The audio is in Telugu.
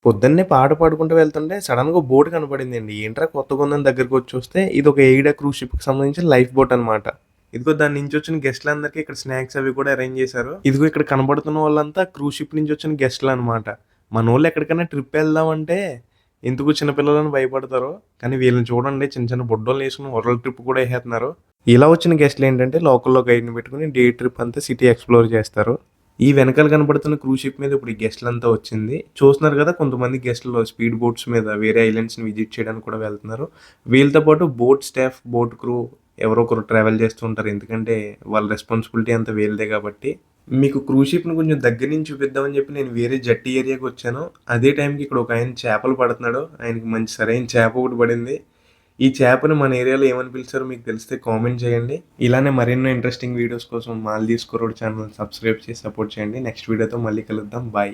పొద్దున్నే పాట పాడుకుంటూ వెళ్తుంటే సడన్‌గా బోట్ కనపడిందండి. ఏంట్రా కొత్తగుందని దగ్గరకొచ్చి చూస్తే ఇదొక ఎయిడా క్రూజ్ షిప్‌కి సంబంధించిన లైఫ్ బోట్ అనమాట. ఇదిగో దాని నుంచొచ్చిన గెస్ట్‌లందరికీ ఇక్కడ స్నాక్స్ అవి కూడా అరేంజ్ చేశారు. ఇదిగో ఇక్కడ కనపడుతున్న వాళ్ళంతా క్రూజ్ షిప్ నుంచి వచ్చిన గెస్ట్‌లనమాట. మనోళ్ళు ఎక్కడికైనా ట్రిప్ ఎళ్దామంటే ఎందుకు చిన్న పిల్లలని భయపడతారు. కానీ వీళ్ళని చూడండి చిన్న చిన్న బుడ్డోళ్ళనేసుకొని వరల్డ్ ట్రిప్ కూడా ఎసేత్తన్నారు. ఇలా వచ్చిన గెస్ట్‌లేంటంటే లోకల్‌లో గైడ్‌ని పెట్టుకొని డే ట్రిప్ అంతా సిటీ ఎక్స్‌ప్లోర్ చేస్తారు. ఈ వెనకాల కనపడుతున్న క్రూజ్ షిప్ మీద ఇప్పుడు ఈ గెస్ట్‌లంతా వచ్చింది. చూస్తున్నారు కదా! కొంతమంది గెస్ట్‌లు స్పీడ్ బోట్స్ మీద వేరే ఐలాండ్స్‌ని విజిట్ చేయడానికి కూడా వెళ్తున్నారు. వీళ్ళతో పాటు బోట్ స్టాఫ్, బోట్ క్రూ ఎవరో ఒకరు ట్రావెల్ చేస్తూ ఉంటారు. ఎందుకంటే వాళ్ళ రెస్పాన్సిబిలిటీ అంతా వీళ్ళదే కాబట్టి. మీకు క్రూజ్ షిప్‌ని కొంచెం దగ్గర నుంచి చూపిద్దామని చెప్పి నేను వేరే జట్టి ఏరియాకొచ్చాను. అదే టైంకి ఇక్కడ ఒకాయన చేపలు పడుతున్నాడు. ఆయనకి మంచి సరైన చేప ఒకటి పడింది. ఈ చేపని మన ఏరియాలో ఏమని పిలుస్తారో మీకు తెలిస్తే కామెంట్ చేయండి. ఇలానే మరెన్నో ఇంట్రెస్టింగ్ వీడియోస్ కోసం మాల్దీవ్స్ కుర్రోడు ఛానల్ సబ్స్క్రైబ్ చేసి సపోర్ట్ చేయండి. నెక్స్ట్ వీడియోతో మళ్ళీ కలుద్దాం. బాయ్.